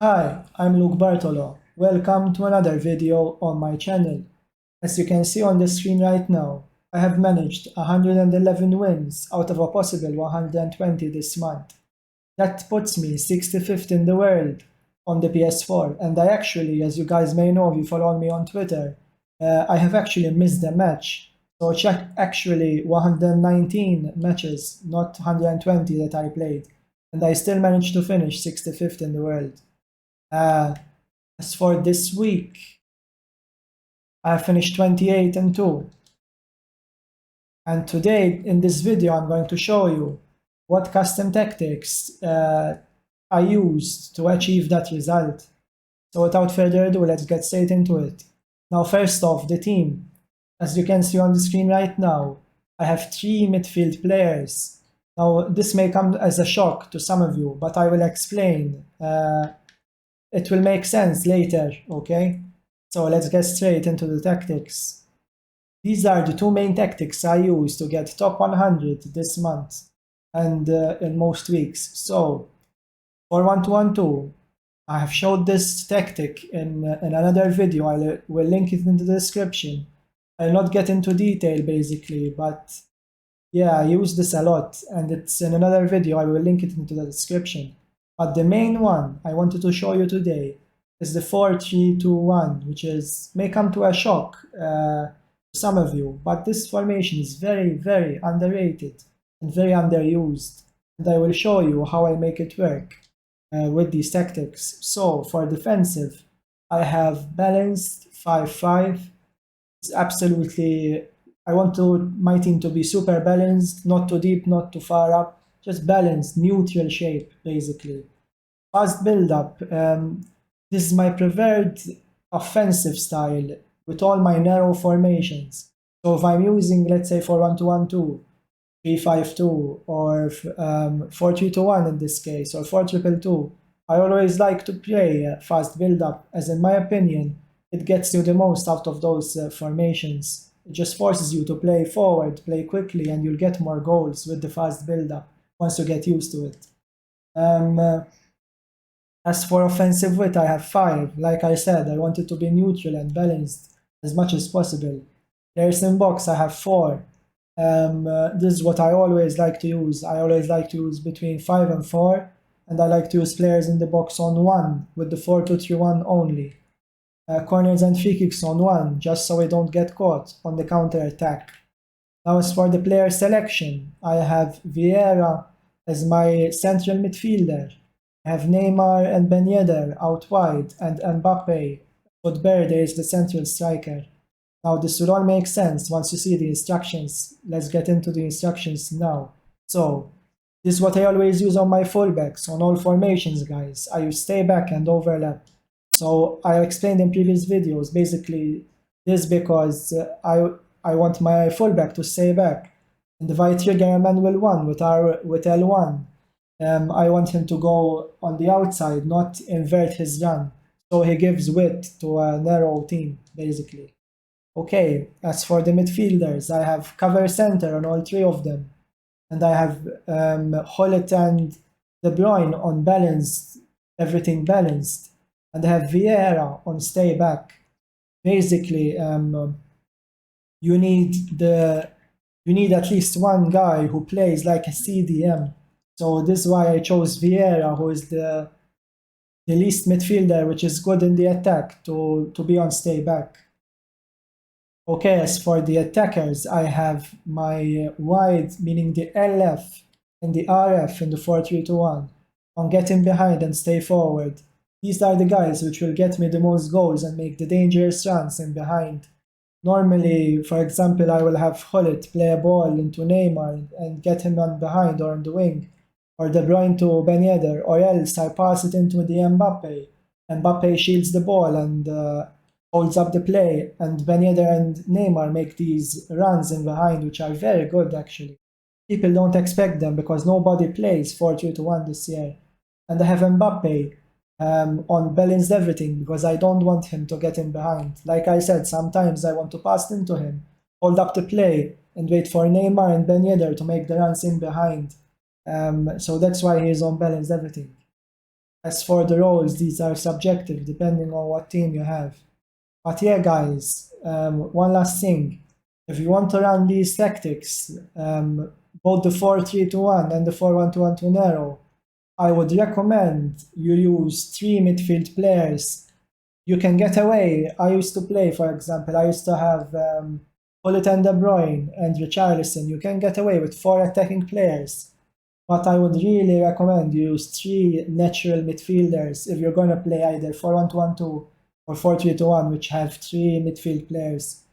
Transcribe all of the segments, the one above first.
Hi, I'm Luke Bartolo. Welcome to another video on my channel. As you can see on the screen right now, I have managed 111 wins out of a possible 120 this month. That puts me 65th in the world on the PS4, and I actually, as you guys may know if you follow me on Twitter, I have actually missed a match. So check actually 119 matches, not 120 that I played, and I still managed to finish 65th in the world. Uh, as for this week, I finished 28 and 2. And today, in this video, I'm going to show you what custom tactics I used to achieve that result. So without further ado, let's get straight into it. Now, first off, the team. As you can see on the screen right now, I have 3 midfield players. Now, this may come as a shock to some of you, but I will explain. It will make sense later, okay? So let's get straight into the tactics. These are the two main tactics I use to get top 100 this month and in most weeks. So for 1-2-1-2, I have showed this tactic in another video. I will link it in the description. I'll not get into detail basically, but yeah, I use this a lot and it's in another video. I will link it into the description. But the main one I wanted to show you today is the 4-3-2-1, which may come to a shock to some of you, but this formation is very, very underrated and very underused. And I will show you how I make it work with these tactics. So for defensive, I have balanced 5-5. It's absolutely, I want my team to be super balanced, not too deep, not too far up, just balanced, neutral shape, basically. Fast build-up. This is my preferred offensive style with all my narrow formations. So if I'm using, let's say, for 1-2-1-2, 3-5-2, or 4-3-2-1 in this case, or 4-2-2-2, I always like to play fast build-up, as in my opinion, it gets you the most out of those formations. It just forces you to play forward, play quickly, and you'll get more goals with the fast build-up once you get used to it. As for offensive width, I have 5. Like I said, I want it to be neutral and balanced as much as possible. Players in box, I have 4. This is what I always like to use. I always like to use between 5 and 4, and I like to use players in the box on 1 with the 4-2-3-1 only. Corners and free kicks on 1, just so we don't get caught on the counter attack. Now, as for the player selection, I have Vieira as my central midfielder. I have Neymar and Ben Yedder out wide, and Mbappe, Valverde is the central striker. Now, this will all make sense once you see the instructions. Let's get into the instructions now. So, this is what I always use on my fullbacks, on all formations, guys. I use stay back and overlap. So, I explained in previous videos, basically, this because I want my fullback to stay back. And if I trigger a manual 1 with L1, I want him to go on the outside, not invert his run. So he gives width to a narrow team, basically. Okay, as for the midfielders, I have cover center on all 3 of them. And I have Hullet and De Bruyne on balanced, everything balanced. And I have Vieira on stay back. Basically, you need at least one guy who plays like a CDM. So this is why I chose Vieira, who is the least midfielder, which is good in the attack, to be on stay back. Okay, as for the attackers, I have my wide, meaning the LF and the RF in the 4-3-2-1, on getting behind and stay forward. These are the guys which will get me the most goals and make the dangerous runs in behind. Normally, for example, I will have Hullet play a ball into Neymar and get him on behind or on the wing, or De Bruyne to Ben Yedder, or else I pass it into the Mbappe. Mbappe shields the ball and holds up the play, and Ben Yedder and Neymar make these runs in behind, which are very good actually. People don't expect them because nobody plays 4-2-1 this year. And I have Mbappe on balanced everything because I don't want him to get in behind. Like I said, sometimes I want to pass into him, hold up the play, and wait for Neymar and Ben Yedder to make the runs in behind. So that's why he's on balanced everything. As for the roles, these are subjective depending on what team you have. But yeah, guys, one last thing. If you want to run these tactics, both the 4-3-2-1 and the 4-1-2-1-2 narrow, I would recommend you use 3 midfield players. You can get away. I used to play, for example, I used to have Gullit and De Bruyne and Richarlison. You can get away with 4 attacking players. But I would really recommend you use 3 natural midfielders if you're going to play either 4-1-2-1-2 or 4-3-2-1, which have 3 midfield players.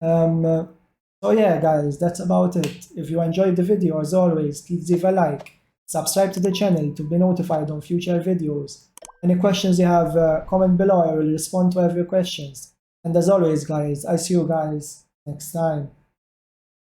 So yeah, guys, that's about it. If you enjoyed the video, as always, please leave a like. Subscribe to the channel to be notified on future videos. Any questions you have, comment below. I will respond to every questions. And as always, guys, I see you guys next time.